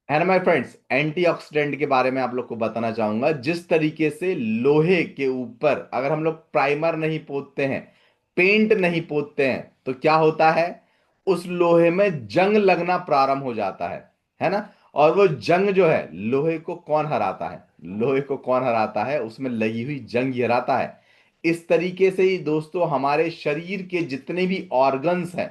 है ना my friends. Antioxidant के बारे में आप लोग को बताना चाहूंगा। जिस तरीके से लोहे के ऊपर अगर हम लोग प्राइमर नहीं पोतते हैं, पेंट नहीं पोतते हैं, तो क्या होता है, उस लोहे में जंग लगना प्रारंभ हो जाता है ना। और वो जंग जो है, लोहे को कौन हराता है? लोहे को कौन हराता है? उसमें लगी हुई जंग ही हराता है। इस तरीके से ही दोस्तों हमारे शरीर के जितने भी ऑर्गन्स हैं,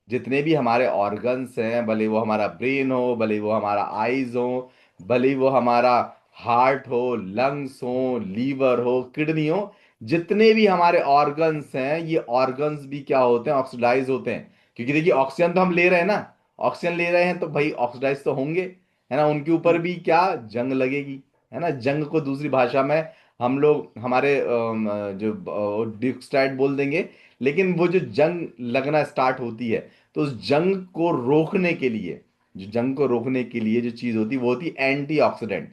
जितने भी हमारे ऑर्गन्स हैं, भले वो हमारा ब्रेन हो, भले वो हमारा आईज हो, भले वो हमारा हार्ट हो, लंग्स हो, लीवर हो, किडनी हो, जितने भी हमारे ऑर्गन्स हैं, ये ऑर्गन्स भी क्या होते हैं, ऑक्सीडाइज होते हैं। क्योंकि देखिए ऑक्सीजन तो हम ले रहे हैं ना, ऑक्सीजन ले रहे हैं तो भाई ऑक्सीडाइज तो होंगे, है ना। उनके ऊपर भी क्या जंग लगेगी, है ना। जंग को दूसरी भाषा में हम लोग हमारे जो डिऑक्साइड बोल देंगे। लेकिन वो जो जंग लगना स्टार्ट होती है, तो उस जंग को रोकने के लिए, जो जंग को रोकने के लिए जो चीज होती है वो होती है एंटीऑक्सीडेंट।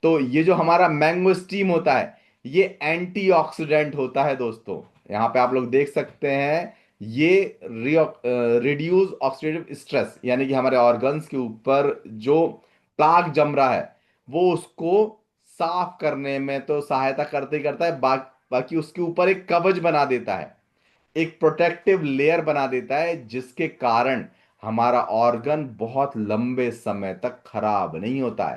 तो ये जो हमारा मैंगो स्टीम होता है, ये एंटीऑक्सीडेंट होता है दोस्तों। यहाँ पे आप लोग देख सकते हैं, ये रिड्यूस ऑक्सीडेटिव स्ट्रेस, यानी कि हमारे ऑर्गन्स के ऊपर जो प्लाक जम रहा है, वो उसको साफ करने में तो सहायता करते ही करता है, बाकी उसके ऊपर एक कवच बना देता है, एक प्रोटेक्टिव लेयर बना देता है, जिसके कारण हमारा ऑर्गन बहुत लंबे समय तक खराब नहीं होता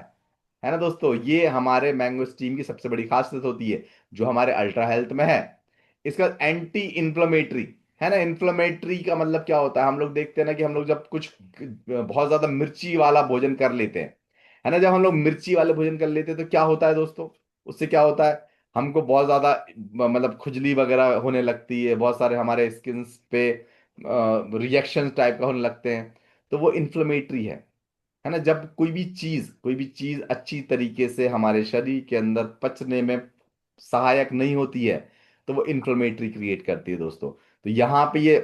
है ना दोस्तों। ये हमारे मैंगो स्टीम की सबसे बड़ी खासियत होती है, जो हमारे अल्ट्रा हेल्थ में है। इसका एंटी इन्फ्लेमेटरी, है ना। इन्फ्लेमेटरी का मतलब क्या होता है, हम लोग देखते हैं ना कि हम लोग जब कुछ बहुत ज्यादा मिर्ची वाला भोजन कर लेते हैं, है ना। जब हम लोग मिर्ची वाले भोजन कर लेते हैं तो क्या होता है दोस्तों, उससे क्या होता है, हमको बहुत ज्यादा मतलब खुजली वगैरह होने लगती है, बहुत सारे हमारे स्किन पे रिएक्शन टाइप का होने लगते हैं। तो वो इन्फ्लेमेटरी है ना। जब कोई भी चीज अच्छी तरीके से हमारे शरीर के अंदर पचने में सहायक नहीं होती है, तो वो इन्फ्लेमेटरी क्रिएट करती है दोस्तों। तो यहाँ पे ये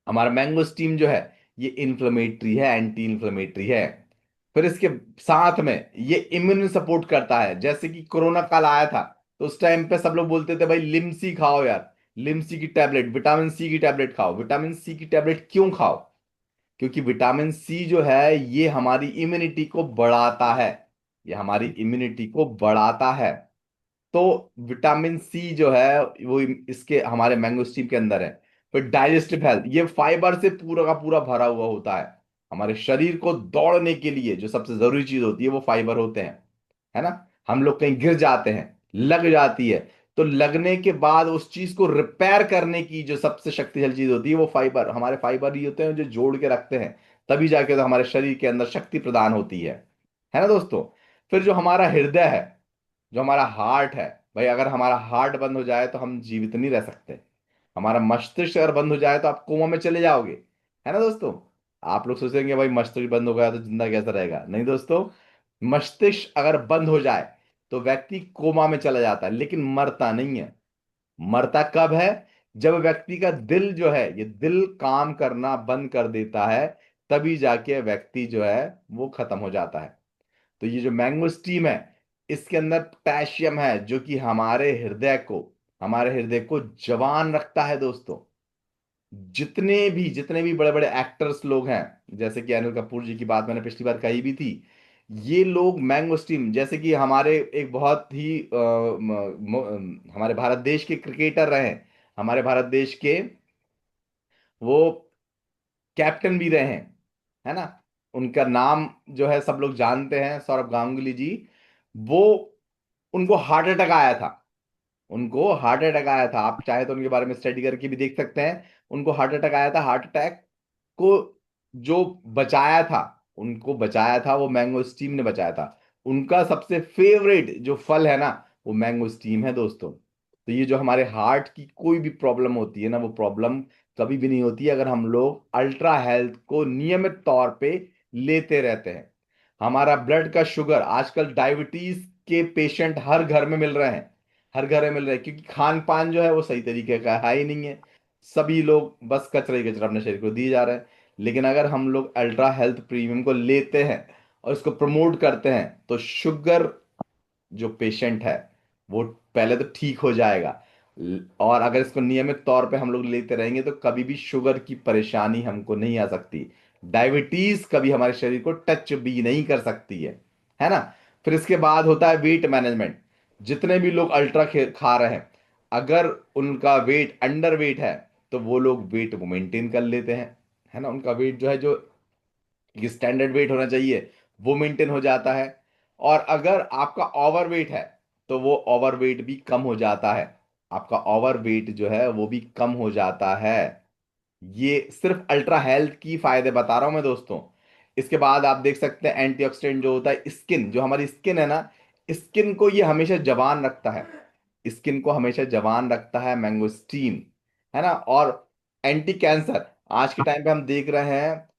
हमारा मैंगो स्टीम जो है, ये इन्फ्लेमेटरी है, एंटी इन्फ्लेमेटरी है। फिर इसके साथ में ये इम्यून सपोर्ट करता है। जैसे कि कोरोना काल आया था, तो उस टाइम पे सब लोग बोलते थे भाई लिमसी खाओ यार, लिमसी की टैबलेट, विटामिन सी की टैबलेट खाओ। विटामिन सी की टैबलेट क्यों खाओ? क्योंकि विटामिन सी जो है, ये हमारी इम्यूनिटी को बढ़ाता है, ये हमारी इम्यूनिटी को बढ़ाता है। तो विटामिन सी जो है वो इसके हमारे मैंगोस्टीन के अंदर है। फिर डाइजेस्टिव हेल्थ, ये फाइबर से पूरा का पूरा भरा हुआ होता है। हमारे शरीर को दौड़ने के लिए जो सबसे जरूरी चीज होती है वो फाइबर होते हैं, है ना। हम लोग कहीं गिर जाते हैं, लग जाती है, तो लगने के बाद उस चीज को रिपेयर करने की जो सबसे शक्तिशाली चीज होती है वो फाइबर, हमारे फाइबर ही होते हैं जो जोड़ के रखते हैं। तभी जाके तो हमारे शरीर के अंदर शक्ति प्रदान होती है ना दोस्तों। फिर जो हमारा हृदय है, जो हमारा हार्ट है, भाई अगर हमारा हार्ट बंद हो जाए तो हम जीवित नहीं रह सकते। हमारा मस्तिष्क अगर बंद हो जाए तो आप कोमा में चले जाओगे, है ना दोस्तों। आप लोग सोचेंगे भाई मस्तिष्क बंद हो गया तो जिंदा कैसा रहेगा? नहीं दोस्तों, मस्तिष्क अगर बंद हो जाए तो व्यक्ति कोमा में चला जाता है, लेकिन मरता नहीं है। मरता कब है? जब व्यक्ति का दिल जो है, ये दिल काम करना बंद कर देता है, तभी जाके व्यक्ति जो है वो खत्म हो जाता है। तो ये जो मैंगो स्टीम है, इसके अंदर पोटेशियम है, जो कि हमारे हृदय को जवान रखता है दोस्तों। जितने भी बड़े बड़े एक्टर्स लोग हैं, जैसे कि अनिल कपूर जी की बात मैंने पिछली बार कही भी थी, ये लोग मैंगो स्टीम, जैसे कि हमारे एक बहुत ही हमारे भारत देश के क्रिकेटर रहे हैं, हमारे भारत देश के वो कैप्टन भी रहे हैं, है ना। उनका नाम जो है सब लोग जानते हैं, सौरभ गांगुली जी। वो, उनको हार्ट अटैक आया था, उनको हार्ट अटैक आया था। आप चाहे तो उनके बारे में स्टडी करके भी देख सकते हैं। उनको हार्ट अटैक आया था। हार्ट अटैक को जो बचाया था, उनको बचाया था वो मैंगो स्टीम ने बचाया था। उनका सबसे फेवरेट जो फल है ना, वो मैंगो स्टीम है दोस्तों। तो ये जो हमारे हार्ट की कोई भी प्रॉब्लम होती है ना, वो प्रॉब्लम कभी भी नहीं होती अगर हम लोग अल्ट्रा हेल्थ को नियमित तौर पे लेते रहते हैं। हमारा ब्लड का शुगर, आजकल डायबिटीज के पेशेंट हर घर में मिल रहे हैं, हर घर में मिल रहे हैं, क्योंकि खान पान जो है वो सही तरीके का है ही नहीं है। सभी लोग बस कचरा ही कचरा अपने शरीर को दिए जा रहे हैं। लेकिन अगर हम लोग अल्ट्रा हेल्थ प्रीमियम को लेते हैं और इसको प्रमोट करते हैं, तो शुगर जो पेशेंट है वो पहले तो ठीक हो जाएगा। और अगर इसको नियमित तौर पे हम लोग लेते रहेंगे तो कभी भी शुगर की परेशानी हमको नहीं आ सकती। डायबिटीज कभी हमारे शरीर को टच भी नहीं कर सकती है ना। फिर इसके बाद होता है वेट मैनेजमेंट। जितने भी लोग अल्ट्रा खा रहे हैं, अगर उनका वेट अंडर वेट है, तो वो लोग वेट को मेंटेन कर लेते हैं, है ना। उनका वेट जो है, जो ये स्टैंडर्ड वेट होना चाहिए, वो मेंटेन हो जाता है। और अगर आपका ओवर वेट है, तो वो ओवर वेट भी कम हो जाता है। आपका ओवर वेट जो है वो भी कम हो जाता है। ये सिर्फ अल्ट्रा हेल्थ की फायदे बता रहा हूं मैं दोस्तों। इसके बाद आप देख सकते हैं एंटीऑक्सीडेंट जो होता है, स्किन, जो हमारी स्किन है ना, स्किन को ये हमेशा जवान रखता है। स्किन को हमेशा जवान रखता है मैंगोस्टीन, है ना। और एंटी कैंसर, आज के टाइम पे हम देख रहे हैं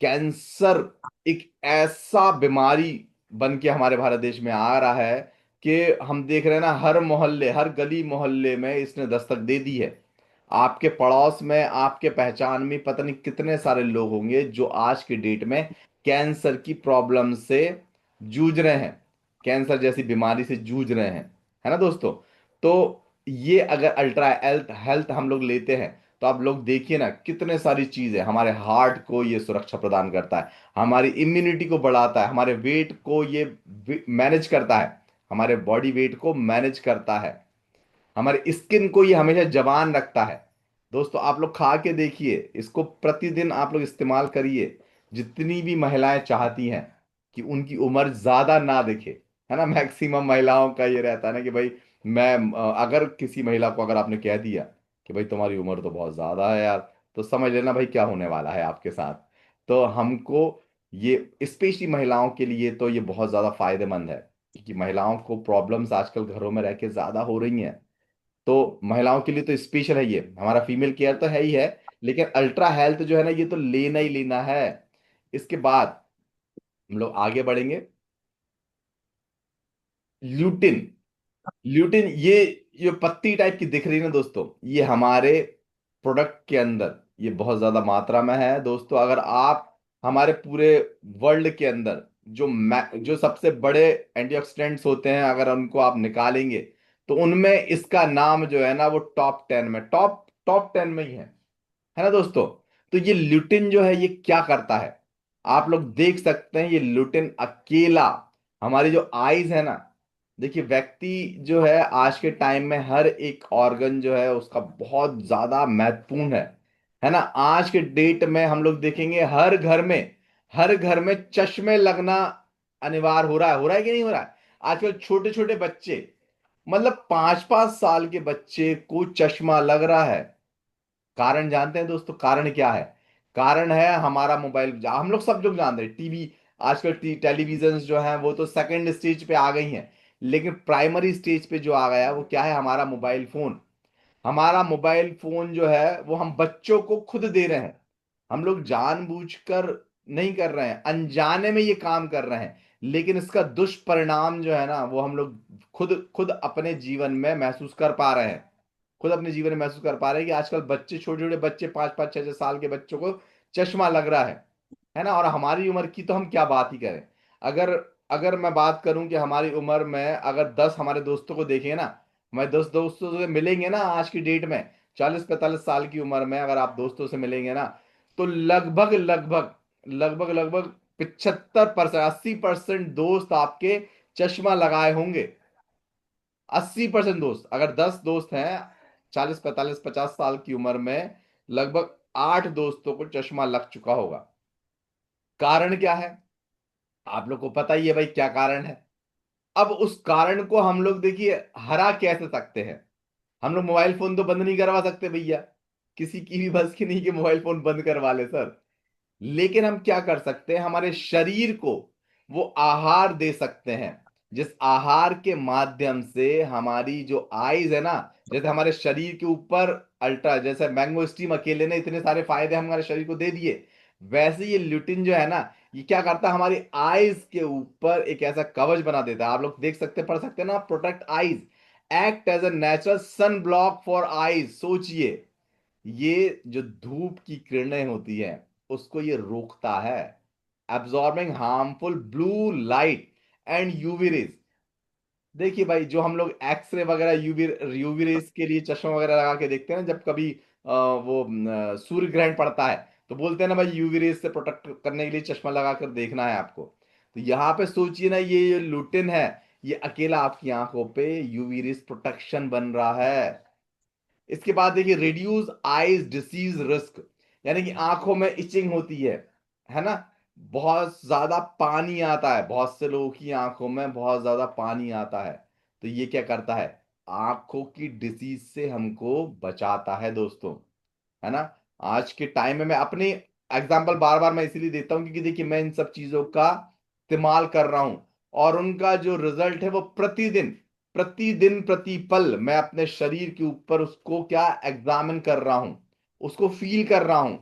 कैंसर एक ऐसा बीमारी बन के हमारे भारत देश में आ रहा है कि हम देख रहे हैं ना, हर मोहल्ले, हर गली मोहल्ले में इसने दस्तक दे दी है। आपके पड़ोस में, आपके पहचान में पता नहीं कितने सारे लोग होंगे जो आज की डेट में कैंसर की प्रॉब्लम से जूझ रहे हैं, कैंसर जैसी बीमारी से जूझ रहे हैं, है ना दोस्तों। तो ये अगर अल्ट्रा हेल्थ हेल्थ हम लोग लेते हैं, तो आप लोग देखिए ना, कितने सारी चीजें, हमारे हार्ट को ये सुरक्षा प्रदान करता है, हमारी इम्यूनिटी को बढ़ाता है, हमारे वेट को ये मैनेज करता है, हमारे बॉडी वेट को मैनेज करता है, हमारे स्किन को ये हमेशा जवान रखता है। दोस्तों आप लोग खा के देखिए, इसको प्रतिदिन आप लोग इस्तेमाल करिए। जितनी भी महिलाएं चाहती हैं कि उनकी उम्र ज्यादा ना दिखे, है ना, मैक्सिमम महिलाओं का ये रहता है ना कि भाई मैं अगर किसी महिला को अगर आपने कह दिया कि भाई तुम्हारी उम्र तो बहुत ज्यादा है यार, तो समझ लेना भाई क्या होने वाला है आपके साथ। तो हमको ये, स्पेशली महिलाओं के लिए तो ये बहुत ज्यादा फायदेमंद है, क्योंकि महिलाओं को प्रॉब्लम्स आजकल घरों में रह के ज्यादा हो रही हैं। तो महिलाओं के लिए तो स्पेशल है, ये हमारा फीमेल केयर तो है ही है, लेकिन अल्ट्रा हेल्थ जो है ना, ये तो लेना ही लेना है। इसके बाद हम लोग आगे बढ़ेंगे। ल्यूटिन, ल्यूटिन ये पत्ती टाइप की दिख रही है ना दोस्तों, ये हमारे प्रोडक्ट के अंदर ये बहुत ज्यादा मात्रा में है दोस्तों। अगर आप हमारे पूरे वर्ल्ड के अंदर जो सबसे बड़े एंटीऑक्सीडेंट्स होते हैं, अगर उनको आप निकालेंगे, तो उनमें इसका नाम जो है ना, वो टॉप 10 में, टॉप 10 में ही है ना दोस्तों। तो ये ल्यूटिन जो है, ये क्या करता है, आप लोग देख सकते हैं। ये ल्यूटिन अकेला हमारी जो आईज है ना, देखिए व्यक्ति जो है आज के टाइम में हर एक ऑर्गन जो है उसका बहुत ज्यादा महत्वपूर्ण है ना। आज के डेट में हम लोग देखेंगे हर घर में चश्मे लगना अनिवार्य हो रहा है कि नहीं हो रहा है। आजकल छोटे छोटे बच्चे, मतलब 5-5 साल के बच्चे को चश्मा लग रहा है। कारण जानते हैं दोस्तों, कारण क्या है? कारण है हमारा मोबाइल। हम लोग सब लोग जानते हैं टीवी, आजकल टेलीविजन जो है वो तो सेकंड स्टेज पे आ गई हैं, लेकिन प्राइमरी स्टेज पे जो आ गया है वो क्या है? हमारा मोबाइल फोन। हमारा मोबाइल फोन जो है वो हम बच्चों को खुद दे रहे हैं। हम लोग जानबूझकर नहीं कर रहे हैं, अनजाने में ये काम कर रहे हैं, लेकिन इसका दुष्परिणाम जो है ना, वो हम लोग खुद खुद अपने जीवन में महसूस कर पा रहे हैं। खुद अपने जीवन में महसूस कर पा रहे हैं कि आजकल बच्चे, छोटे छोटे बच्चे, 5-5 6-6 साल के बच्चों को चश्मा लग रहा है ना। और हमारी उम्र की तो हम क्या बात ही करें। अगर अगर मैं बात करूं कि हमारी उम्र में अगर 10 हमारे दोस्तों को देखें ना, हमारे 10 दोस्तों से मिलेंगे ना आज की डेट में, 40-45 साल की उम्र में अगर आप दोस्तों से मिलेंगे ना, तो लगभग लगभग लगभग लगभग 75%, 80% दोस्त आपके चश्मा लगाए होंगे। 80% दोस्त, अगर 10 दोस्त हैं 40-45-50 साल की उम्र में, लगभग 8 दोस्तों को चश्मा लग चुका होगा। कारण क्या है? आप लोग को पता ही है भाई क्या कारण है। अब उस कारण को हम लोग देखिए हरा कैसे सकते हैं। हम लोग मोबाइल फोन तो बंद नहीं करवा सकते भैया, किसी की भी बस की नहीं कि मोबाइल फोन बंद करवा ले सर। लेकिन हम क्या कर सकते हैं, हमारे शरीर को वो आहार दे सकते हैं, जिस आहार के माध्यम से हमारी जो आईज है ना, जैसे हमारे शरीर के ऊपर अल्ट्रा, जैसे मैंगो स्टीम अकेले ने इतने सारे फायदे हमारे शरीर को दे दिए, वैसे ये ल्यूटिन जो है ना, ये क्या करता है, हमारी आईज के ऊपर एक ऐसा कवच बना देता है। आप लोग देख सकते, पढ़ सकते हैं ना, protect eyes, act as a natural sun block for eyes. सोचिए, ये जो धूप की किरणें होती हैं उसको ये रोकता है, absorbing harmful blue light and UV rays. देखिए भाई, जो हम लोग एक्सरे वगैरह, यूवी यूवी रेस के लिए चश्मा वगैरह लगा के देखते हैं ना, जब कभी वो सूर्य ग्रहण पड़ता है, तो बोलते हैं ना भाई, यूवी रेस से प्रोटेक्ट करने के लिए चश्मा लगा कर देखना है आपको। तो यहाँ पे सोचिए ना, ये लुटिन है, ये अकेला आपकी आंखों पे यूवी रेस प्रोटेक्शन बन रहा है। इसके बाद देखिए, रिड्यूस आईज डिसीज रिस्क, यानी कि आंखों में इचिंग होती है ना, बहुत ज्यादा पानी आता है, बहुत से लोगों की आंखों में बहुत ज्यादा पानी आता है। तो ये क्या करता है, आंखों की डिसीज से हमको बचाता है दोस्तों, है ना। आज के टाइम में मैं अपनी एग्जांपल बार बार मैं इसीलिए देता हूं, क्योंकि देखिए मैं इन सब चीजों का इस्तेमाल कर रहा हूं, और उनका जो रिजल्ट है वो प्रतिदिन, प्रतिदिन प्रतिपल मैं अपने शरीर के ऊपर उसको क्या एग्जामिन कर रहा हूं, उसको फील कर रहा हूं।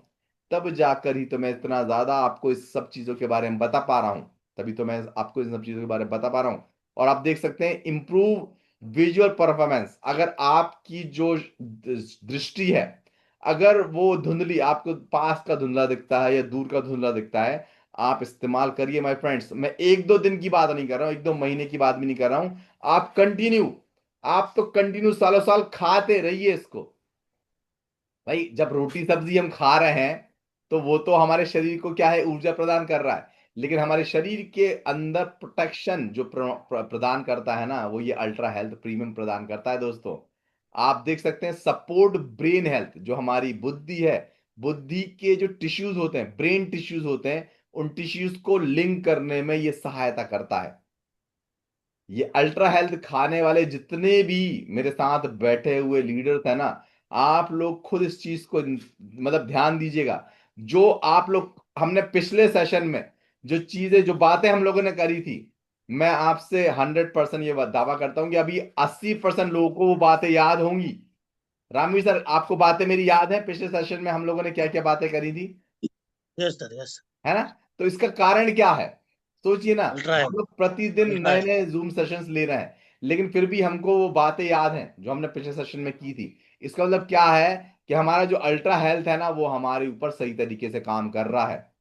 तब जाकर ही तो मैं इतना ज्यादा आपको इस सब चीजों के बारे में बता पा रहा हूं, तभी तो मैं आपको इन सब चीजों के बारे में बता पा रहा हूं। और आप देख सकते हैं, इंप्रूव विजुअल परफॉर्मेंस, अगर आपकी जो दृष्टि है, अगर वो धुंधली, आपको पास का धुंधला दिखता है या दूर का धुंधला दिखता है, आप इस्तेमाल करिए माय फ्रेंड्स। मैं एक दो दिन की बात नहीं कर रहा हूं, एक दो महीने की बात भी नहीं कर रहा हूं। आप कंटिन्यू, आप तो कंटिन्यू सालों साल खाते रहिए इसको। भाई जब रोटी सब्जी हम खा रहे हैं, तो वो तो हमारे शरीर को क्या है, ऊर्जा प्रदान कर रहा है, लेकिन हमारे शरीर के अंदर प्रोटेक्शन जो प्रदान करता है ना, वो ये अल्ट्रा हेल्थ प्रीमियम प्रदान करता है दोस्तों। आप देख सकते हैं, सपोर्ट ब्रेन हेल्थ, जो हमारी बुद्धि है, बुद्धि के जो टिश्यूज होते हैं, ब्रेन टिश्यूज होते हैं, उन टिश्यूज को लिंक करने में ये सहायता करता है। ये अल्ट्रा हेल्थ खाने वाले जितने भी मेरे साथ बैठे हुए लीडर्स हैं ना, आप लोग खुद इस चीज को मतलब ध्यान दीजिएगा। जो आप लोग, हमने पिछले सेशन में जो चीजें, जो बातें हम लोगों ने करी थी, मैं आपसे 100% ये दावा करता हूं कि अभी 80% लोगों को वो बातें याद होंगी। रामवीर सर, आपको बातें मेरी याद है, पिछले सेशन में हम लोगों ने क्या क्या बातें करी थी, यस सर, यस। है ना। तो इसका कारण क्या है, सोचिए ना। अल्ट्रा है। हम लोग प्रतिदिन अल्ट्रा नए है। नए जूम सेशंस ले रहे हैं, लेकिन फिर भी हमको वो बातें याद हैं जो हमने पिछले सेशन में की थी। इसका मतलब क्या है, कि हमारा जो अल्ट्रा हेल्थ है ना, वो हमारे ऊपर सही तरीके से काम कर रहा है,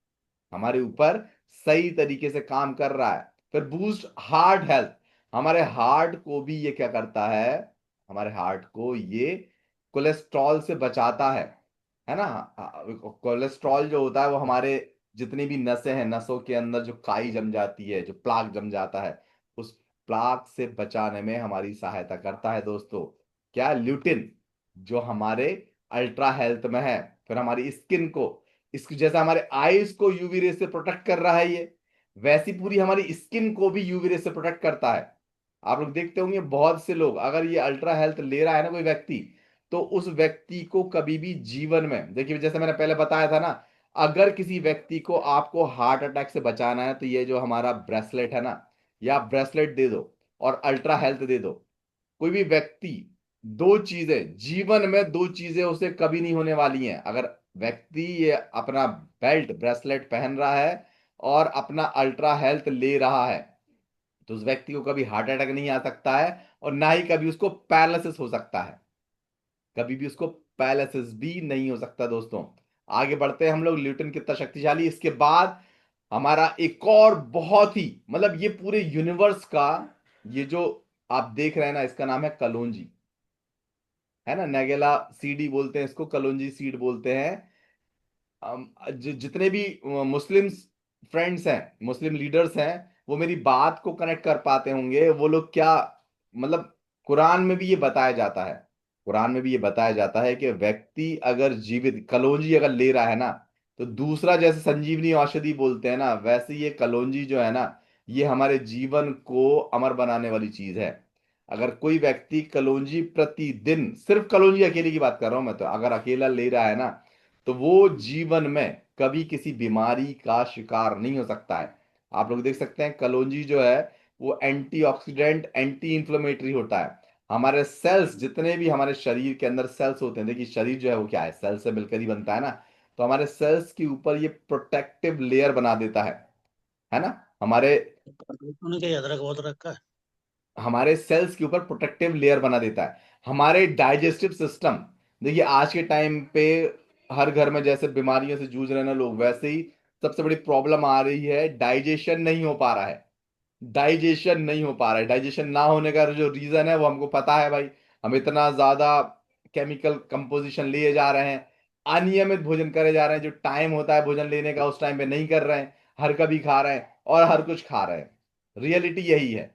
हमारे ऊपर सही तरीके से काम कर रहा है। फिर बूस्ट हार्ट हेल्थ, हमारे हार्ट को भी ये क्या करता है, हमारे हार्ट को ये कोलेस्ट्रॉल से बचाता है ना। कोलेस्ट्रॉल जो होता है, वो हमारे जितनी भी नसें हैं, नसों के अंदर जो काई जम जाती है, जो प्लाक जम जाता है, उस प्लाक से बचाने में हमारी सहायता करता है दोस्तों। क्या, ल्यूटिन, जो हमारे अल्ट्रा हेल्थ में है। फिर हमारी स्किन को, इसको जैसे हमारे आईज को यूवी रे से प्रोटेक्ट कर रहा है ये, वैसी पूरी हमारी स्किन को भी यूवी रे से प्रोटेक्ट करता है। आप लोग देखते होंगे, बहुत से लोग, अगर ये अल्ट्रा हेल्थ ले रहा है ना कोई व्यक्ति, तो उस व्यक्ति को कभी भी जीवन में, देखिए जैसे मैंने पहले बताया था ना, अगर किसी व्यक्ति को आपको हार्ट अटैक से बचाना है, तो ये जो हमारा ब्रेसलेट है ना, या ब्रेसलेट दे दो और अल्ट्रा हेल्थ दे दो। कोई भी व्यक्ति, दो चीजें जीवन में, दो चीजें उसे कभी नहीं होने वाली हैं, अगर व्यक्ति ये अपना बेल्ट ब्रेसलेट पहन रहा है और अपना अल्ट्रा हेल्थ ले रहा है, तो उस व्यक्ति को कभी हार्ट अटैक नहीं आ सकता है, और ना ही कभी उसको पैरालिसिस हो सकता है, कभी भी उसको पैरालिसिस भी नहीं हो सकता दोस्तों। आगे बढ़ते हैं हम लोग, न्यूटन कितना शक्तिशाली। इसके बाद हमारा एक और बहुत ही, मतलब ये पूरे यूनिवर्स का, ये जो आप देख रहे हैं ना, इसका नाम है कलौंजी, है ना, नेगेला सीडी बोलते हैं इसको, कलौंजी सीड बोलते हैं। जितने भी मुस्लिम फ्रेंड्स हैं, मुस्लिम लीडर्स हैं, वो मेरी बात को कनेक्ट कर पाते होंगे। वो लोग क्या, मतलब कुरान में भी ये बताया जाता है, कुरान में भी ये बताया जाता है कि व्यक्ति अगर जीवित कलौंजी अगर ले रहा है ना, तो दूसरा, जैसे संजीवनी औषधि बोलते हैं ना, वैसे ये कलौंजी जो है ना, ये हमारे जीवन को अमर बनाने वाली चीज है। अगर कोई व्यक्ति कलौंजी प्रतिदिन, सिर्फ कलौंजी अकेले की बात कर रहा हूं मैं, तो अगर अकेला ले रहा है ना, तो वो जीवन में कभी किसी बीमारी का शिकार नहीं हो सकता है। आप लोग देख सकते हैं, कलौंजी जो है वो एंटीऑक्सीडेंट, एंटी इंफ्लेमेटरी होता है। हमारे सेल्स, जितने भी हमारे शरीर के अंदर सेल्स होते हैं, देखिए शरीर जो है वो क्या है, सेल से मिलकर ही बनता है ना, तो हमारे सेल्स के ऊपर ये प्रोटेक्टिव लेयर बना देता है ना। हमारे उन्होंने क्या अदरक वदरक रखा है? हमारे सेल्स के ऊपर प्रोटेक्टिव लेयर बना देता है। हमारे डाइजेस्टिव सिस्टम, देखिए आज के टाइम पे हर घर में जैसे बीमारियों से जूझ रहे हैं ना लोग, वैसे ही सबसे बड़ी प्रॉब्लम आ रही है, डाइजेशन नहीं हो पा रहा है, डाइजेशन नहीं हो पा रहा है। डाइजेशन ना होने का जो रीजन है वो हमको पता है भाई, हम इतना ज्यादा केमिकल कंपोजिशन लिए जा रहे हैं। अनियमित भोजन करे जा रहे हैं, जो टाइम होता है भोजन लेने का उस टाइम पे नहीं कर रहे हैं, हर कभी खा रहे हैं और हर कुछ खा रहे हैं। रियलिटी यही है।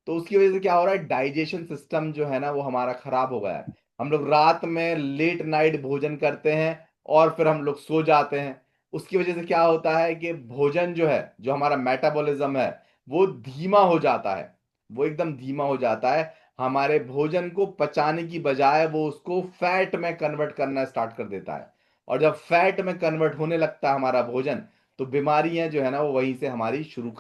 तो उसकी वजह से क्या हो रहा है, डाइजेशन सिस्टम जो है ना वो हमारा खराब हो गया है। हम लोग रात में लेट नाइट भोजन करते हैं और फिर हम लोग सो जाते हैं। उसकी वजह से क्या होता है कि भोजन जो है, जो हमारा मेटाबॉलिज्म है, वो धीमा हो जाता है। वो एकदम धीमा हो जाता है। हमारे भोजन को पचाने की बजाय वो उसको फैट में कन्वर्ट करना स्टार्ट कर देता है। और जब फैट में कन्वर्ट होने लगता है हमारा भोजन, तो बीमारियां जो है ना वो वहीं से हमारी शुरू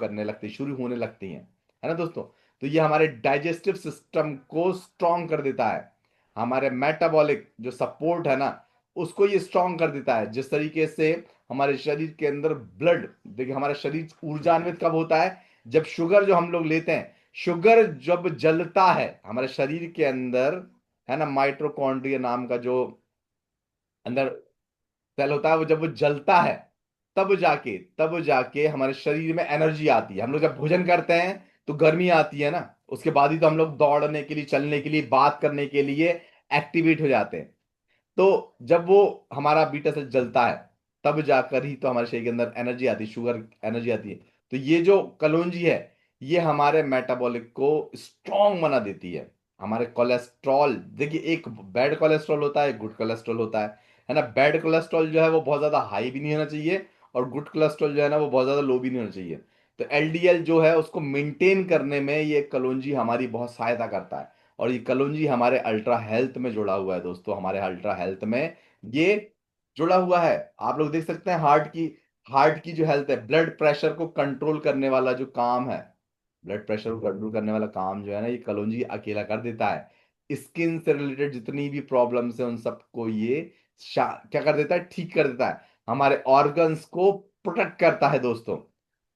होने लगती हैं, है ना दोस्तों। तो ये हमारे डाइजेस्टिव सिस्टम को स्ट्रांग कर देता है। हमारे मेटाबॉलिक जो सपोर्ट है ना, उसको ये स्ट्रांग कर देता है। जिस तरीके से हमारे शरीर के अंदर ब्लड, देखिए हमारा शरीर ऊर्जान्वित कब होता है, जब शुगर जो हम लोग लेते हैं, शुगर जब जलता है हमारे शरीर के अंदर, है ना, माइटोकॉन्ड्रिया नाम का जो अंदर सेल होता है, वो जब वो जलता है, तब जाके हमारे शरीर में एनर्जी आती है। हम लोग जब भोजन करते हैं तो गर्मी आती है ना, उसके बाद ही तो हम लोग दौड़ने के लिए, चलने के लिए, बात करने के लिए एक्टिवेट हो जाते हैं। तो जब वो हमारा बीटा सेल जलता है, तब जाकर ही तो हमारे शरीर के अंदर एनर्जी आती है, शुगर एनर्जी आती है। तो ये जो कलौंजी है, ये हमारे मेटाबॉलिक को स्ट्रांग बना देती है। हमारे कोलेस्ट्रॉल, देखिए एक बैड कोलेस्ट्रॉल होता है, गुड कोलेस्ट्रॉल होता है ना। बैड कोलेस्ट्रॉल जो है वो बहुत ज्यादा हाई भी नहीं होना चाहिए, और गुड कोलेस्ट्रॉल जो है ना वो बहुत ज्यादा लो भी नहीं होना चाहिए। तो एलडीएल जो है उसको मेंटेन करने में ये कलौंजी हमारी बहुत सहायता करता है। और ये कलौंजी हमारे अल्ट्रा हेल्थ में जुड़ा हुआ है दोस्तों, हमारे अल्ट्रा हेल्थ में ये जुड़ा हुआ है। आप लोग देख सकते हैं हार्ट की जो हेल्थ है, ब्लड प्रेशर को कंट्रोल करने वाला जो काम है, ब्लड प्रेशर को कंट्रोल करने वाला काम जो है ना, ये कलौंजी अकेला कर देता है। स्किन से रिलेटेड जितनी भी प्रॉब्लम्स है उन सबको ये क्या कर देता है, ठीक कर देता है। हमारे ऑर्गन्स को प्रोटेक्ट करता है दोस्तों।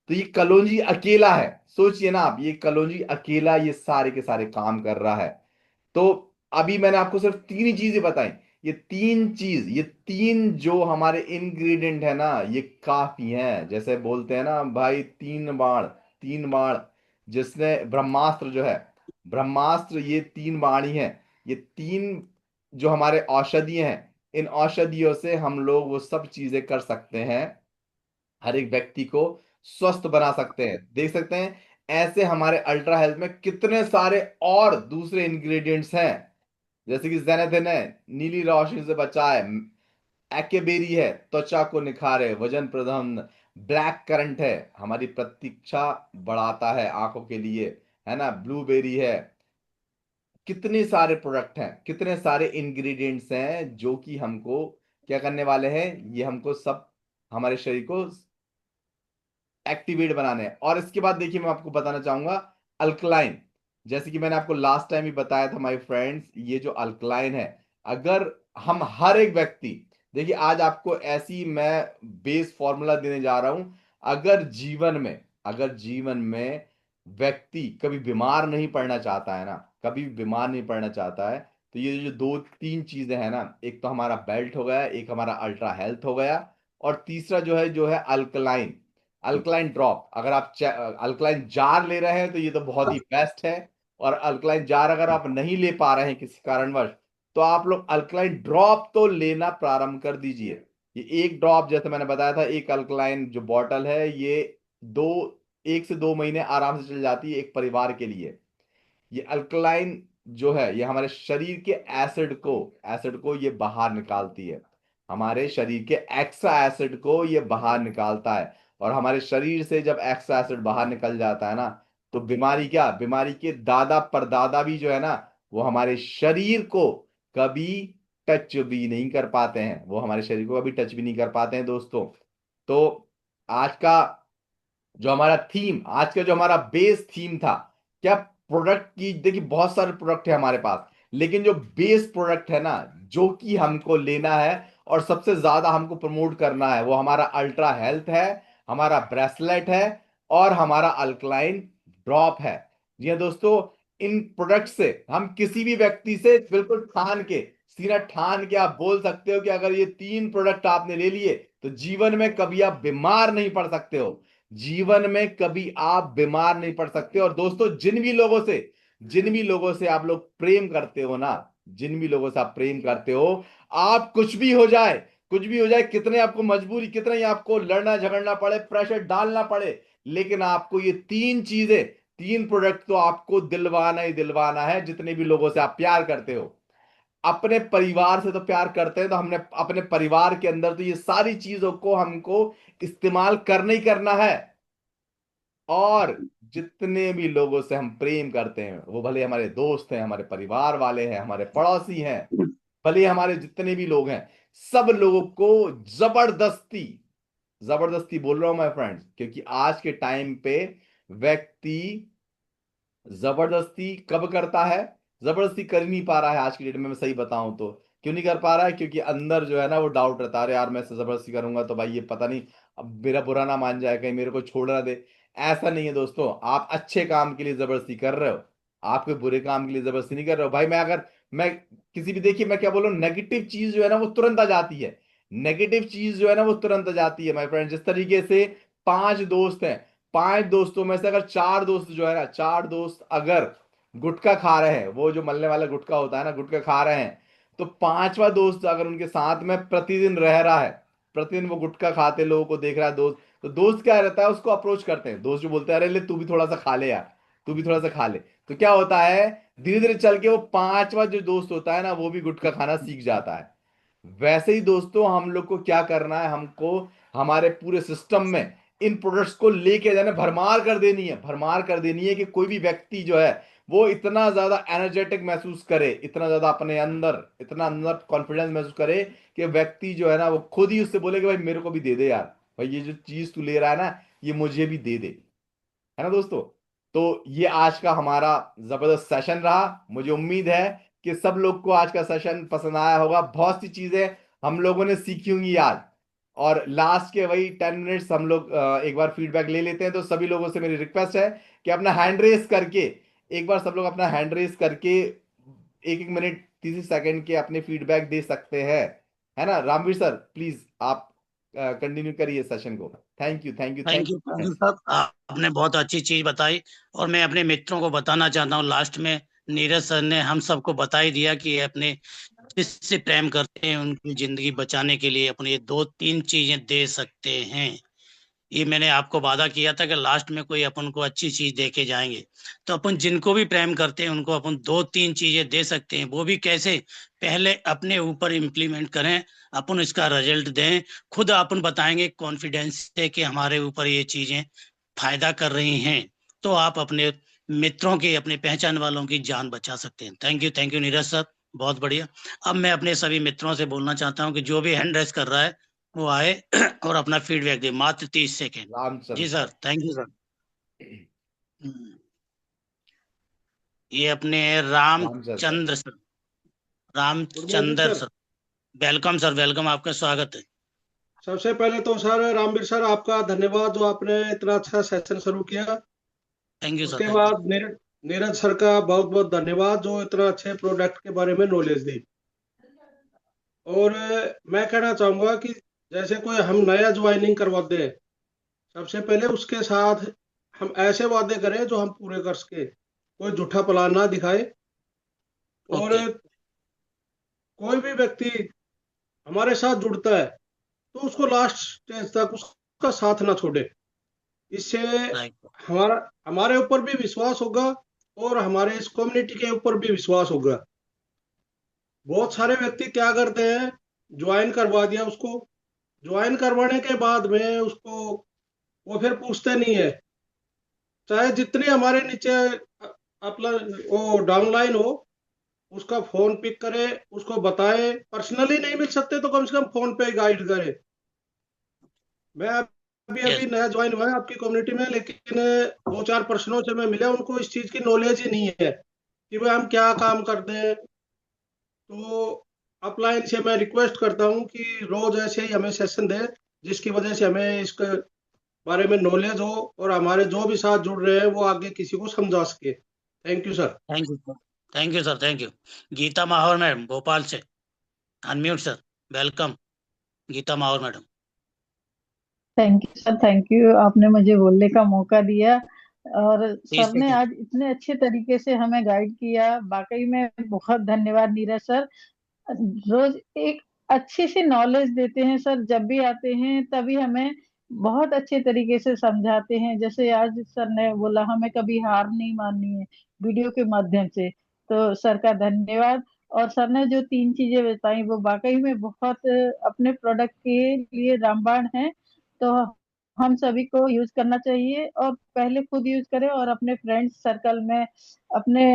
तो ये कलौंजी अकेला है, सोचिए ना आप, ये कलौंजी अकेला ये सारे के सारे काम कर रहा है। तो अभी मैंने आपको सिर्फ तीन ही चीजें बताई। ये तीन जो हमारे इंग्रेडिएंट है ना, ये काफी हैं। जैसे बोलते हैं ना भाई, तीन बाण जिसने ब्रह्मास्त्र जो है, ब्रह्मास्त्र, ये तीन बाण ही हैं। ये तीन जो हमारे औषधि हैं, इन औषधियों से हम लोग वो सब चीजें कर सकते हैं, हर एक व्यक्ति को स्वस्थ बना सकते हैं। देख सकते हैं ऐसे हमारे अल्ट्रा हेल्थ में कितने सारे और दूसरे इंग्रेडिएंट्स हैं। जैसे कि जेनेथिन है, नीली रोशनी से बचाए। एकेबेरी है, त्वचा को निखारे, वजन प्रबंधन। ब्लैक करंट है, हमारी प्रतीक्षा बढ़ाता है आंखों के लिए, है ना। ब्लूबेरी है। कितने सारे प्रोडक्ट हैं, कितने सारे इंग्रेडिएंट्स हैं जो कि हमको क्या करने वाले हैं, ये हमको सब हमारे शरीर को एक्टिवेट बनाने हैं। और इसके बाद देखिए मैं आपको बताना चाहूंगा अल्कलाइन। जैसे कि मैंने आपको लास्ट टाइम ही बताया था माय फ्रेंड्स, ये जो अल्कलाइन है, अगर हम हर एक व्यक्ति, देखिए आज आपको ऐसी मैं बेस फॉर्मूला देने जा रहा हूं। अगर जीवन में व्यक्ति कभी बीमार नहीं पड़ना चाहता है ना, कभी भी बीमार नहीं पड़ना चाहता है, तो ये जो दो तीन चीजें हैं ना, एक तो हमारा बेल्ट हो गया, एक हमारा अल्ट्रा हेल्थ हो गया, और तीसरा जो है अल्कलाइन। अल्कलाइन ड्रॉप, अगर आप अल्कलाइन जार ले रहे हैं तो ये तो बहुत ही बेस्ट है। और अल्कलाइन जार अगर आप नहीं ले पा रहे हैं किसी कारणवश, तो आप लोग अल्कलाइन ड्रॉप तो लेना प्रारंभ कर दीजिए। ये एक ड्रॉप, जैसे मैंने बताया था, एक अल्कलाइन जो बॉटल है, ये दो 1 से 2 महीने आराम से चल जाती है एक परिवार के लिए। ये अल्कलाइन जो है, ये हमारे शरीर के एसिड को ये बाहर निकालती है। हमारे शरीर के एक्स्ट्रा एसिड को ये बाहर निकालता है। और हमारे शरीर से जब एक्स्ट्रा एसिड बाहर निकल जाता है ना, तो बीमारी के दादा परदादा भी जो है ना, वो हमारे शरीर को कभी टच भी नहीं कर पाते हैं, वो हमारे शरीर को कभी टच भी नहीं कर पाते हैं दोस्तों। तो आज का आज का जो हमारा बेस थीम था, क्या, प्रोडक्ट की, देखिए बहुत सारे प्रोडक्ट है हमारे पास, लेकिन जो बेस प्रोडक्ट है ना, जो कि हमको लेना है और सबसे ज्यादा हमको प्रमोट करना है, वो हमारा अल्ट्रा हेल्थ है, हमारा ब्रेसलेट है, और हमारा अल्कलाइन ड्रॉप है। जी हाँ दोस्तों, इन प्रोडक्ट से हम किसी भी व्यक्ति से बिल्कुल ठान के, सीना ठान के आप बोल सकते हो कि अगर ये तीन प्रोडक्ट आपने ले लिए तो जीवन में कभी आप बीमार नहीं पड़ सकते हो। जीवन में कभी आप बीमार नहीं पड़ सकते। और दोस्तों, जिन भी लोगों से आप लोग प्रेम करते हो ना, जिन भी लोगों से आप प्रेम करते हो, आप कुछ भी हो जाए, कुछ भी हो जाए, कितने आपको मजबूरी, कितना ही आपको लड़ना झगड़ना पड़े, प्रेशर डालना पड़े, लेकिन आपको ये तीन चीजें, तीन प्रोडक्ट तो आपको दिलवाना ही दिलवाना है। जितने भी लोगों से आप प्यार करते हो, अपने परिवार से तो प्यार करते हैं, तो हमने अपने परिवार के अंदर तो ये सारी चीजों को हमको इस्तेमाल करना ही करना है। और जितने भी लोगों से हम प्रेम करते हैं, वो भले हमारे दोस्त हैं, हमारे परिवार वाले हैं, हमारे पड़ोसी हैं, भले हमारे जितने भी लोग हैं, सब लोगों को जबरदस्ती, जबरदस्ती बोल रहा हूं मैं फ्रेंड्स, क्योंकि आज के टाइम पे व्यक्ति जबरदस्ती कब करता है? जबरदस्ती कर ही नहीं पा रहा है आज की डेट में। मैं सही बताऊं तो क्यों नहीं कर पा रहा है? क्योंकि अंदर जो है ना वो डाउट रहता है, अरे यार मैं इससे जबरदस्ती करूंगा तो भाई ये पता नहीं अब मेरा बुरा ना मान जाए, कहीं मेरे को छोड़ ना दे। ऐसा नहीं है दोस्तों, आप अच्छे काम के लिए जबरदस्ती कर रहे हो, आप कोई बुरे काम के लिए जबरदस्ती नहीं कर रहे हो भाई। मैं किसी भी, देखिए मैं क्या बोलूं, नेगेटिव चीज जो है ना वो तुरंत आ जाती है। नेगेटिव चीज जो है ना वो तुरंत आ जाती है माय फ्रेंड। जिस तरीके से पांच दोस्त हैं, पांच दोस्तों में से अगर चार दोस्त जो है ना, चार दोस्त अगर गुटखा खा रहे हैं, वो जो मलने वाला गुटखा होता है ना, गुटखा खा रहे हैं, तो पांचवा दोस्त अगर उनके साथ में प्रतिदिन रह रहा है, प्रतिदिन वो गुटखा खाते लोगों को देख रहा है दोस्त, तो दोस्त क्या रहता है, उसको अप्रोच करते हैं, दोस्त जो बोलते हैं अरे ले तू भी थोड़ा सा खा ले यार, तू भी थोड़ा सा खा ले। तो क्या होता है, धीरे धीरे चल के वो पांचवा जो दोस्त होता है ना, वो भी गुटखा खाना सीख जाता है। वैसे ही दोस्तों हम लोग को क्या करना है, हमको हमारे पूरे सिस्टम में इन प्रोडक्ट्स को लेके जाने, भरमार कर देनी है, भरमार कर देनी है कि कोई भी व्यक्ति जो है वो इतना ज्यादा एनर्जेटिक महसूस करे, इतना ज्यादा अपने अंदर, इतना अंदर कॉन्फिडेंस महसूस करे कि व्यक्ति जो है ना वो खुद ही उससे बोले कि भाई मेरे को भी दे दे यार, भाई ये जो चीज तू ले रहा है ना ये मुझे भी दे दे। है ना दोस्तों? तो ये आज का हमारा जबरदस्त सेशन रहा। मुझे उम्मीद है कि सब लोग को आज का सेशन पसंद आया होगा। बहुत सी चीजें हम लोगों ने सीखी होंगी आज। और लास्ट के वही 10 मिनट्स हम लोग एक बार फीडबैक ले लेते हैं। तो सभी लोगों से मेरी रिक्वेस्ट है कि अपना हैंड रेस करके, एक बार सब लोग अपना हैंड रेस करके 1 1 मिनट 30 सेकंड के अपने फीडबैक दे सकते हैं। है ना रामवीर सर, प्लीज आप कंटिन्यू करिए सेशन को। Thank you, thank you, thank thank you. You sir, आपने बहुत अच्छी चीज बताई। और मैं अपने मित्रों को बताना चाहता हूँ लास्ट में, नीरज सर ने हम सबको बता ही दिया कि अपने जिससे प्रेम करते हैं उनकी जिंदगी बचाने के लिए अपने ये दो तीन चीजें दे सकते हैं। ये मैंने आपको वादा किया था कि लास्ट में कोई अपन को अच्छी चीज दे के जाएंगे। तो अपन जिनको भी प्रेम करते हैं उनको अपन दो तीन चीजें दे सकते हैं। वो भी कैसे? पहले अपने ऊपर इम्प्लीमेंट करें, अपन इसका रिजल्ट दें, खुद अपन बताएंगे कॉन्फिडेंस से कि हमारे ऊपर ये चीजें फायदा कर रही हैं। तो आप अपने मित्रों की, अपने पहचान वालों की जान बचा सकते हैं। थैंक यू नीरज सर, बहुत बढ़िया। अब मैं अपने सभी मित्रों से बोलना चाहता हूँ कि जो भी हैंड रेस कर रहा है वो आए और अपना फीडबैक दे, मात्र 30 second. Ramchandra ji sir, sir. Thank you sir. ये अपने Ramchandra sir. Ramchandra sir, good morning Ramchandra sir. Sir. Welcome sir, welcome, आपका स्वागत है। सबसे पहले तो सर रामवीर सर आपका धन्यवाद जो आपने इतना अच्छा सेशन शुरू किया। थैंक यू सर, उसके थैंक यू। बाद नीरज सर का बहुत बहुत धन्यवाद जो इतना अच्छे प्रोडक्ट के बारे में नॉलेज दी। और मैं कहना चाहूंगा कि जैसे कोई हम नया ज्वाइनिंग करवाते हैं, सबसे पहले उसके साथ हम ऐसे वादे करें जो हम पूरे कर सके, कोई झूठा प्लान ना दिखाए। और ओके। कोई भी व्यक्ति हमारे साथ जुड़ता है तो उसको लास्ट स्टेज तक उसका साथ ना छोड़े। इससे राइट। हमारा हमारे ऊपर भी विश्वास होगा और हमारे इस कम्युनिटी के ऊपर भी विश्वास होगा। बहुत सारे व्यक्ति क्या करते हैं, ज्वाइन करवा दिया उसको, ज्वाइन करवाने के बाद में उसको वो फिर पूछते नहीं है, चाहे जितनी हमारे नीचे अपना वो डाउनलाइन हो, उसका फोन पिक करे, उसको बताए। पर्सनली नहीं मिल सकते तो कम से कम फोन पे गाइड करे। मैं अभी अभी यस। नया ज्वाइन हुआ है आपकी कम्युनिटी में, लेकिन दो चार पर्सनों से मैं मिला, उनको इस चीज की नॉलेज ही नहीं है कि भाई हम क्या काम करते हैं। तो अपलाइन से मैं रिक्वेस्ट करता हूँ कि रोज ऐसे ही हमें सेशन दे, जिसकी वजह से हमें इसके बारे में नॉलेज हो और हमारे जो भी साथ जुड़ रहे हैं वो आगे किसी को समझा सके। Thank you sir. Thank you sir, thank you sir, thank you. Geeta Mahaur madam Bhopal से, unmute sir. Welcome Geeta Mahaur madam. Thank you sir, thank you, आपने मुझे बोलने का मौका दिया। और तीस सर ने सेकेंड आज इतने अच्छे तरीके से हमें गाइड किया, वाकई में बहुत धन्यवाद नीरज सर। रोज एक अच्छी सी नॉलेज देते हैं सर। जब भी आते हैं तभी हमें बहुत अच्छे तरीके से समझाते हैं। जैसे आज सर ने बोला हमें कभी हार नहीं माननी है, वीडियो के माध्यम से। तो सर का धन्यवाद। और सर ने जो तीन चीजें बताई वो वाकई में बहुत अपने प्रोडक्ट के लिए रामबाण है। तो हम सभी को यूज करना चाहिए, और पहले खुद यूज करें और अपने फ्रेंड्स सर्कल में, अपने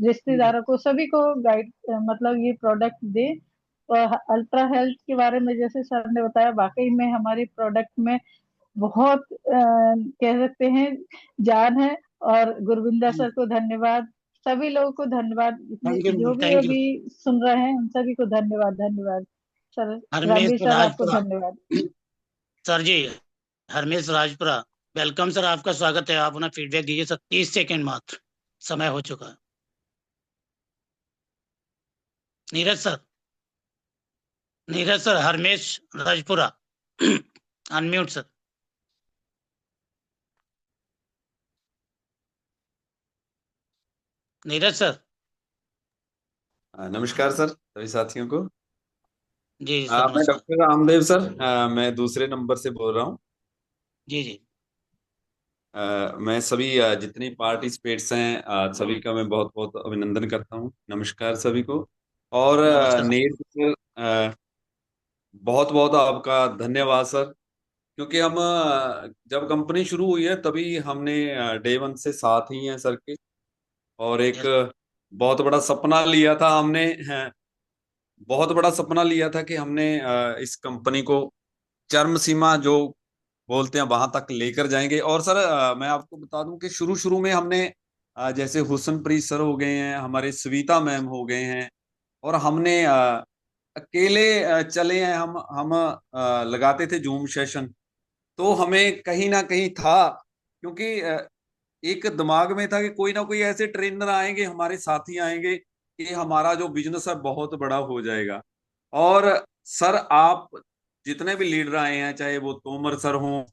रिश्तेदारों को, सभी को गाइड मतलब ये प्रोडक्ट दे। और अल्ट्रा हेल्थ के बारे में जैसे सर ने बताया, वाकई में हमारी प्रोडक्ट में बहुत कह सकते हैं जान है। और गुरविंदर सर को धन्यवाद, सभी लोगों को धन्यवाद, इतने थैंक यू, जो भी थैंक यू। अभी सुन रहे हैं उन सभी को धन्यवाद। धन्यवाद सर। हरमेश रणबीर सर आपको राजपुरा। धन्यवाद। सर जी, हरमेश राजपुरा, वेलकम सर, आपका स्वागत है। आप अपना फीडबैक दीजिए सर, 30 सेकंड मात्र, समय हो चुका है। Neeraj sir, Neeraj sir, Harmesh Rajpura, unmute sir. Neeraj sir. नमस्कार सर सभी साथियों को। जी सर, मैं नमस्कार। डॉक्टर रामदेव सर, मैं दूसरे नंबर से बोल रहा हूँ। जी जी। मैं सभी जितनी पार्टिसिपेट्स हैं सभी का मैं बहुत बहुत अभिनंदन करता हूँ। नमस्कार सभी को। और नमस्कार सर। नीरज सर, बहुत बहुत आपका धन्यवाद सर। क्योंकि हम जब कंपनी शुरू हुई है तभी हमने डे वन से साथ ही हैं सर के। और एक यस। बहुत बड़ा सपना लिया था हमने, बहुत बड़ा सपना लिया था कि हमने इस कंपनी को चरम सीमा जो बोलते हैं वहां तक लेकर जाएंगे। और सर मैं आपको बता दूं कि शुरू शुरू में हमने जैसे हुसनप्रीत सर हो गए हैं, हमारे सविता मैम हो गए हैं, और हमने अकेले चले हैं। हम लगाते थे जूम सेशन। तो हमें कहीं ना कहीं था, क्योंकि एक दिमाग में था कि कोई ना कोई ऐसे ट्रेनर आएंगे, हमारे साथी आएंगे कि हमारा जो बिजनेस है बहुत बड़ा हो जाएगा। और सर आप जितने भी लीडर आए हैं, चाहे वो तोमर सर हों,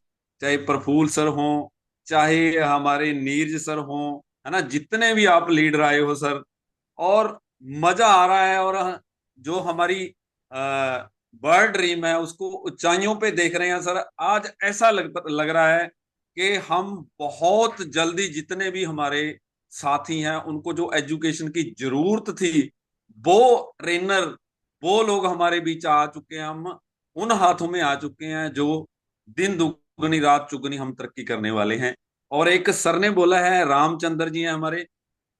चाहे प्रफुल्ल सर हों, चाहे हमारे नीरज सर हों, है ना, जितने भी आप लीडर आए हो सर, और मजा आ रहा है। और जो हमारी बर्ड ड्रीम है उसको ऊंचाइयों पे देख रहे हैं सर। आज ऐसा लग रहा है कि हम बहुत जल्दी जितने भी हमारे साथी हैं उनको जो एजुकेशन की जरूरत थी, वो ट्रेनर, वो लोग हमारे बीच आ चुके हैं। हम उन हाथों में आ चुके हैं जो दिन दुगनी रात चुगनी हम तरक्की करने वाले हैं। और एक सर ने बोला है, रामचंद्र जी हैं हमारे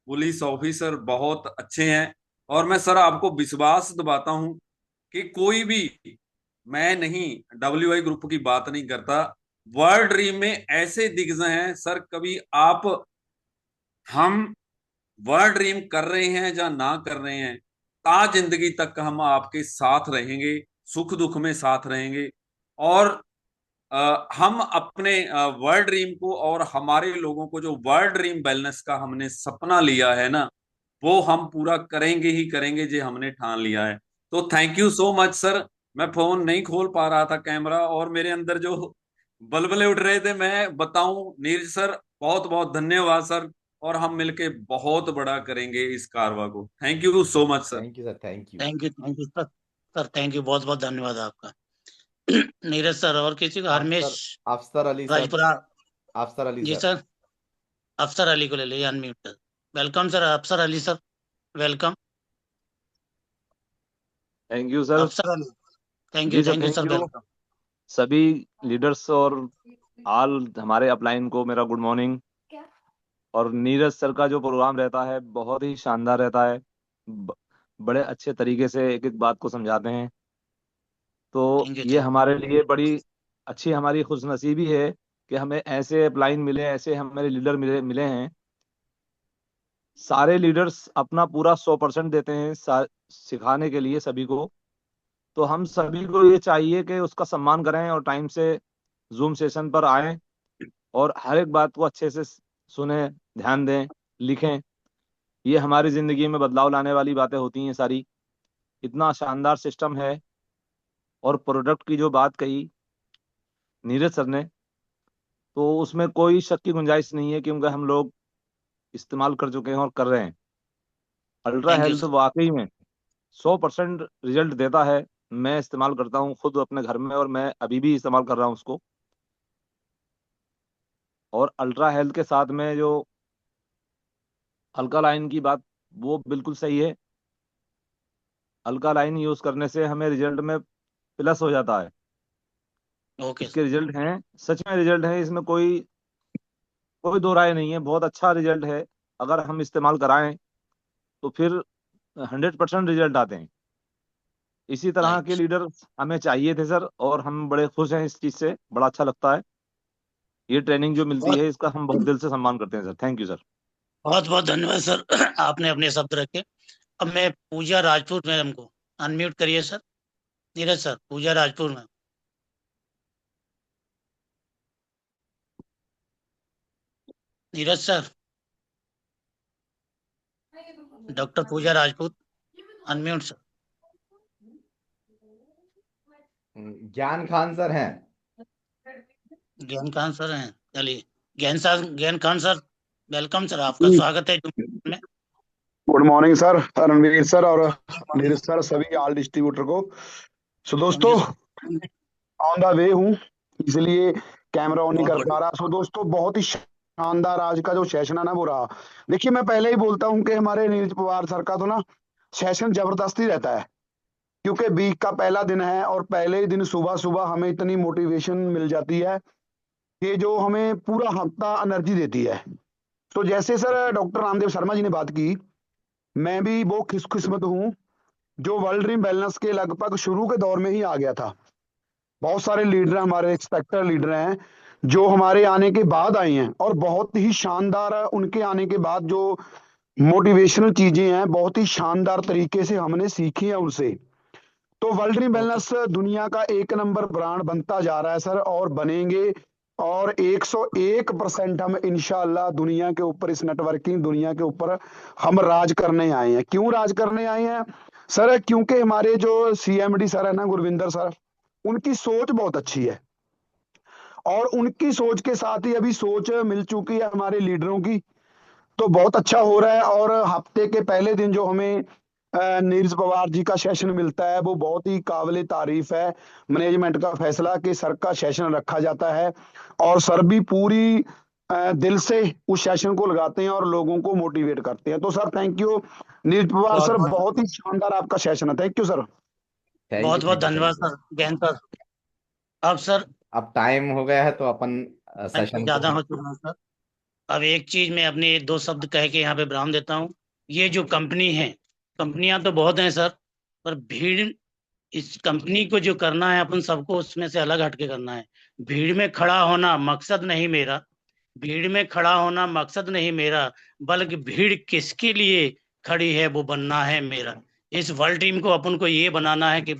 पुलिस ऑफिसर, बहुत अच्छे हैं। और मैं सर आपको विश्वास दिलाता हूं कि कोई भी, मैं नहीं, WI ग्रुप की बात नहीं करता, वर्ल्ड ड्रीम में ऐसे दिग्गज हैं सर। कभी आप, हम वर्ल्ड ड्रीम कर रहे हैं या ना कर रहे हैं, ता जिंदगी तक हम आपके साथ रहेंगे, सुख दुख में साथ रहेंगे। और हम अपने वर्ल्ड ड्रीम को और हमारे लोगों को जो वर्ल्ड ड्रीम वेलनेस का हमने सपना लिया है ना, वो हम पूरा करेंगे ही करेंगे, जो हमने ठान लिया है। तो thank you so much sir. मैं फोन नहीं खोल पा रहा था, कैमरा, और मेरे अंदर जो बलबले उठ रहे थे, मैं बताऊं, नीरज सर बहुत बहुत धन्यवाद सर। और हम मिलके बहुत बड़ा करेंगे इस कारवा को। Thank you so much sir. Thank you sir, thank you. Thank you sir. Sir thank you, बहुत बहुत धन्यवाद आपका। नीरज सर, और किसी को? हरमेश अफसर, अफसर अली सर, राजपुरा। अफसर अली जी सर। सर। अफसर अली को ले लीजिए unmute sir. Welcome sir, Afsar Ali sir, welcome. Thank you sir. Afsar Ali, ji sir, thank you thank sir, you welcome. सभी लीडर्स और ऑल हमारे अपलाइन को मेरा गुड मॉर्निंग। और नीरज सर का जो प्रोग्राम रहता है बहुत ही शानदार रहता है। ब- बड़े अच्छे तरीके से एक एक बात को समझाते हैं। तो थैंक यू, ये थैंक हमारे लिए बड़ी अच्छी हमारी खुशनसीबी है कि हमें ऐसे अपलाइन मिले, ऐसे हमारे लीडर मिले मिले हैं। सारे लीडर्स अपना पूरा 100% देते हैं सिखाने के लिए सभी को। तो हम सभी को ये चाहिए कि उसका सम्मान करें और टाइम से जूम सेशन पर आएं और हर एक बात को अच्छे से सुने, ध्यान दें, लिखें। ये हमारी जिंदगी में बदलाव लाने वाली बातें होती हैं सारी। इतना शानदार सिस्टम है। और प्रोडक्ट की जो बात कही नीरज सर ने, तो उसमें कोई शक की गुंजाइश नहीं है, क्योंकि हम लोग इस्तेमाल कर चुके हैं और कर रहे हैं। Ultra thank you health sir. वाकई में 100% रिजल्ट देता है। मैं इस्तेमाल करता हूँ खुद अपने घर में, और मैं अभी भी इस्तेमाल कर रहा हूँ उसको। और अल्ट्रा हेल्थ के साथ में जो अल्कालाइन की बात, वो बिल्कुल सही है। अल्कालाइन यूज करने से हमें रिजल्ट में प्लस हो जाता है। ओके इसके रिजल्ट हैं, सच में रिजल्ट हैं, इसमें कोई कोई दो राय नहीं है, बहुत अच्छा रिजल्ट है। अगर हम इस्तेमाल कराएं तो फिर 100% रिजल्ट आते हैं। इसी तरह के राइट। लीडर हमें चाहिए थे सर, और हम बड़े खुश हैं इस चीज से, बड़ा अच्छा लगता है। ये ट्रेनिंग जो मिलती बहुत है इसका हम बहुत दिल से सम्मान करते हैं सर। Thank you sir. बहुत बहुत धन्यवाद सर। आपने अपने शब्द रखे। अब मैं पूजा राजपूत मैडम को अनम्यूट करिए sir. Neeraj sir, Pooja Rajput ma'am. Neeraj sir, doctor Pooja Rajput, unmute sir. Gyan Khan sir हैं। ज्ञान खान सर हैं, चलिए। ज्ञान sir, Gyan Khan sir, welcome sir, आपका स्वागत है Zoom में। Good morning sir, Ranveer sir और नीरज सर, सभी आल डिस्ट्रीब्यूटर को। सो थैंक यू दोस्तों, सर। ऑन द वे हूँ, इसलिए कैमरा ऑन नहीं बहुत कर पा बढ़िया। रहा। सो दोस्तों, बहुत ही शानदार आज का जो सेशन है ना वो रहा। देखिए, मैं पहले ही बोलता हूँ कि हमारे नीरज पवार सर का तो ना सेशन जबरदस्ती रहता है, क्योंकि वीक का पहला दिन है और पहले ही दिन सुबह सुबह हमें इतनी मोटिवेशन मिल जाती है कि जो हमें पूरा हफ्ता एनर्जी देती है। तो जैसे सर डॉक्टर रामदेव शर्मा जी ने बात की, मैं भी वो खुशकिस्मत हूँ जो वर्ल्ड ड्रीम वेलनेस के लगभग शुरू के दौर में ही आ गया था। बहुत सारे लीडर हमारे एक्सपेक्टर लीडर हैं जो हमारे आने के बाद आए हैं, और बहुत ही शानदार उनके आने के बाद जो मोटिवेशनल चीजें हैं बहुत ही शानदार तरीके से हमने सीखी है उनसे। तो वर्ल्ड ड्रीम ओके। वेलनेस दुनिया का एक नंबर ब्रांड बनता जा रहा है सर, और बनेंगे। और 101% हम इंशाल्लाह दुनिया के ऊपर, इस नेटवर्किंग दुनिया के ऊपर हम राज करने आए हैं। क्यों राज करने आए हैं सर? क्योंकि हमारे जो सीएमडी सर है ना, गुरविंदर सर, उनकी सोच बहुत अच्छी है, और उनकी सोच के साथ ही अभी सोच मिल चुकी है हमारे लीडरों की। तो बहुत अच्छा हो रहा है। और हफ्ते के पहले दिन जो हमें नीरज पवार जी का सेशन मिलता है वो बहुत ही काबिले तारीफ है। मैनेजमेंट का फैसला कि सर का सेशन रखा जाता है, और सर भी पूरी दिल से उस सेशन को लगाते हैं और लोगों को मोटिवेट करते हैं। तो sir thank you Neeraj Pawar बहुत सर, बहुत बहुत ही शानदार आपका सेशन है। Thank you sir. Thank you, बहुत बहुत थैंक यू, थैंक धन्यवाद यू। सर, ज्ञान सर। अब सर, अब टाइम हो गया है तो अपन टाइम सेशन को। ज्यादा हो चुका है सर। अब एक चीज मैं अपने दो शब्द कह के यहाँ पे विराम देता हूँ। ये जो कंपनी है, कंपनियां तो बहुत हैं सर, पर भीड़, इस कंपनी को जो करना है अपन सबको उसमें से अलग हटके करना है। भीड़ में खड़ा होना मकसद नहीं मेरा, भीड़ में खड़ा होना मकसद नहीं मेरा, बल्कि भीड़ किसके लिए खड़ी है वो बनना है मेरा। इस वर्ल्ड टीम को अपन को ये बनाना है कि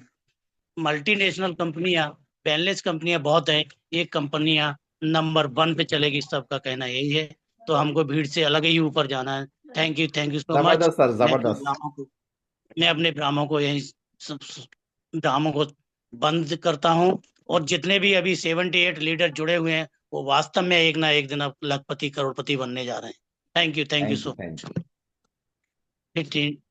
मल्टीनेशनल कंपनियां, बैनलेस कंपनियां बहुत हैं, ये कंपनियां नंबर 1 पे चलेगी, सबका कहना यही है। तो हमको भीड़ से अलग ही ऊपर जाना है। Thank you so much. जबरदस्त सर, मैं अपने जबरदस्त। ब्राह्मणों को मैं अपने ब्राह्मणों को यही ब्राह्मणों को बंद करता हूँ। और जितने भी अभी 78 लीडर जुड़े हुए हैं, वो वास्तव में एक ना एक दिन अब लखपति करोड़पति बनने जा रहे हैं। Thank you thank you, so thank you. Much.